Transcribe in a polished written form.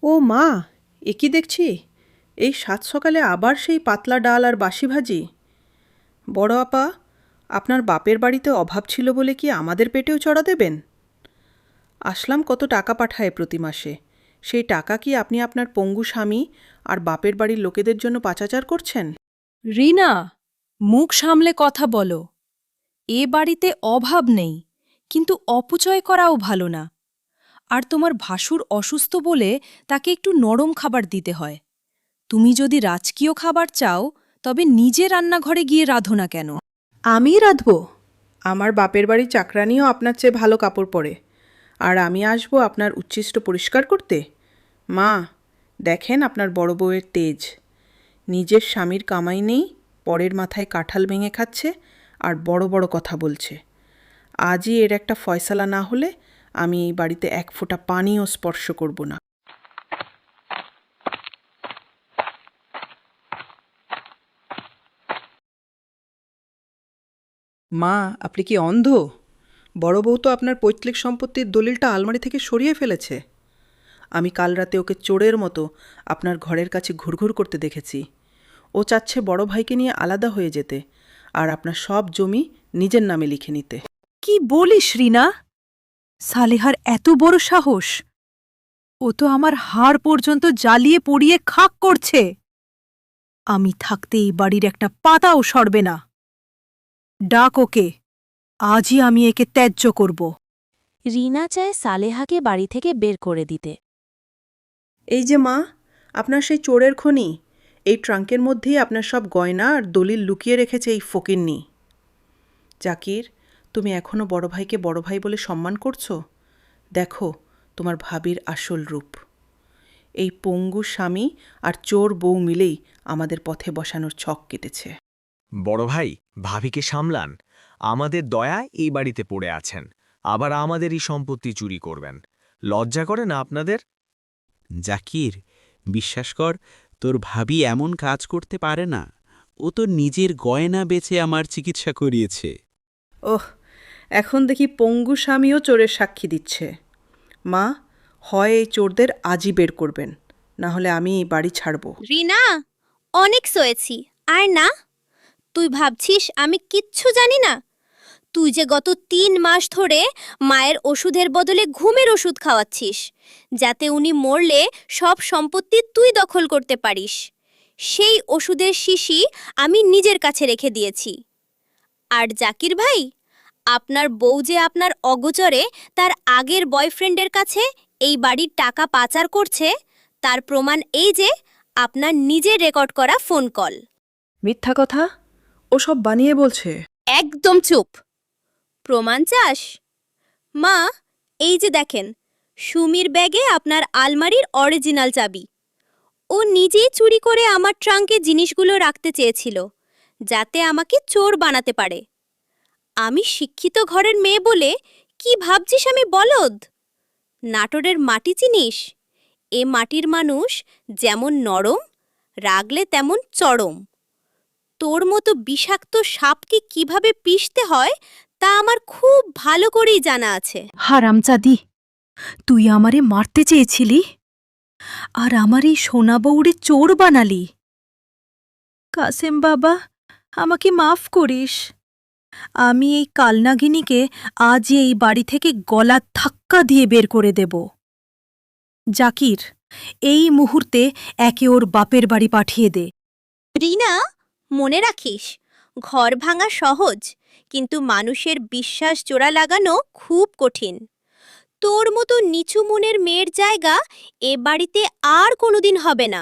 ও মা, এ কি দেখছি! এই সাত সকালে আবার সেই পাতলা ডাল আর বাসি ভাজি! বড় আপা, আপনার বাপের বাড়িতে অভাব ছিল বলে কি আমাদের পেটেও চড়া দেবেন? আসলাম কত টাকা পাঠায় প্রতি মাসে, সেই টাকা কি আপনি আপনার পঙ্গু স্বামী আর বাপের বাড়ির লোকেদের জন্য পাচার করছেন? রিনা, মুখ সামলে কথা বলো। এ বাড়িতে অভাব নেই, কিন্তু অপচয় করাও ভালো না। আর তোমার ভাসুর অসুস্থ বলে তাকে একটু নরম খাবার দিতে হয়। তুমি যদি রাজকীয় খাবার চাও, তবে নিজে রান্নাঘরে গিয়ে রাঁধো না কেন? আমিই রাঁধব? আমার বাপের বাড়ির চাকরানিও আপনার চেয়ে ভালো কাপড় পরে, আর আমি আসবো আপনার উচ্ছিষ্ট পরিষ্কার করতে? মা, দেখেন আপনার বড় বউয়ের তেজ! নিজের স্বামীর কামাই নেই, পরের মাথায় কাঁঠাল ভেঙে খাচ্ছে আর বড় বড় কথা বলছে। আজই এর একটা ফয়সালা না হলে আমি এই বাড়িতে এক ফোঁটা পানিও স্পর্শ করব না। মা, আপনি কি অন্ধ? বড় বউ তো আপনার পৈতৃক সম্পত্তির দলিলটা আলমারি থেকে সরিয়ে ফেলেছে। আমি কাল রাতে ওকে চোরের মতো আপনার ঘরের কাছে ঘুরঘুর করতে দেখেছি। ও চাচ্ছে বড় ভাইকে নিয়ে আলাদা হয়ে যেতে আর আপনার সব জমি নিজের নামে লিখে নিতে। কি বলিস রিনা? সালেহার এত বড় সাহস! ও তো আমার হাড় পর্যন্ত জ্বালিয়ে পুড়িয়ে খাক করছে। আমি থাকতে এই বাড়ির একটা পাতাও সরবে না। ডাক ওকে, আজই আমি একে ত্যায্য করব। রিনা চায় সালেহাকে বাড়ি থেকে বের করে দিতে। এই যে মা, আপনার সেই চোরের খনি, এই ট্রাঙ্কের মধ্যেই আপনার সব গয়না আর দলিল লুকিয়ে রেখেছে এই ফকিন্নি। জাকির, তুমি এখনও বড় ভাইকে বড় ভাই বলে সম্মান করছো? দেখো তোমার ভাবির আসল রূপ। এই পঙ্গু স্বামী আর চোর বউ মিলেই আমাদের পথে বসানোর ছক কেটেছে। বড় ভাই, ভাবিকে সামলান। আমাদের দয়া এই বাড়িতে পড়ে আছেন, আবার আমাদেরই সম্পত্তি চুরি করবেন। লজ্জা করে না আপনাদের? জাকির, বিশ্বাস কর, তোর ভাবি এমন কাজ করতে পারে না। ও তো নিজের গয়না বেচে আমার চিকিৎসা করিয়েছে। ওহ, এখন দেখি পঙ্গু স্বামীও চোরের সাক্ষী দিচ্ছে। মা, হয় এই চোরদের আজই বের করবেন, না হলে আমি এই বাড়ি ছাড়ব। রিনা, অনেক সয়েছি, আর না। তুই ভাবছিস আমি কিচ্ছু জানি না? তুই যে গত 3 মাস ধরে মায়ের ওষুধের বদলে ঘুমের ওষুধ খাওয়াচ্ছিস, যাতে উনি মরলে সব সম্পত্তি তুই দখল করতে পারিস। সেই ওষুধের শিশি আমি নিজের কাছে রেখে দিয়েছি। আর জাকির ভাই, আপনার বউ যে আপনার অগোচরে তার আগের বয়ফ্রেন্ডের কাছে এই বাড়ির টাকা পাচার করছে, তার প্রমাণ এই যে আপনার নিজের রেকর্ড করা ফোন কল। মিথ্যা কথা! ও সব বানিয়ে বলছে। একদম চুপ! প্রমাণ চাস? মা, এই যে দেখেন, সুমির ব্যাগে আপনার আলমারির অরিজিনাল চাবি। ও নিজেই চুরি করে আমার ট্রাঙ্কে জিনিসগুলো রাখতে চেয়েছিল, যাতে আমাকে চোর বানাতে পারে। আমি শিক্ষিত ঘরের মেয়ে বলে কি ভাবছিস আমি বলদ? নাটোরের মাটি চিনিস? এ মাটির মানুষ যেমন নরম, রাগলে তেমন চরম। তোর মতো বিষাক্ত সাপকে কিভাবে পিষতে হয় তা আমার খুব ভালো করেই জানা আছে। হারামজাদি, তুই আমারে মারতে চেয়েছিলি, আর আমার এই সোনা বউরে চোর বানালি। কাসেম বাবা, আমাকে মাফ করিস। আমি এই কালনাগিনীকে আজই এই বাড়ি থেকে গলা ধাক্কা দিয়ে বের করে দেব। জাকির, এই মুহূর্তে একে ওর বাপের বাড়ি পাঠিয়ে দে। রিনা, মনে রাখিস, ঘর ভাঙা সহজ, কিন্তু মানুষের বিশ্বাস জোড়া লাগানো খুব কঠিন। তোর মতো নিচু মনের মেয়ের জায়গা এ বাড়িতে আর কোনোদিন হবে না।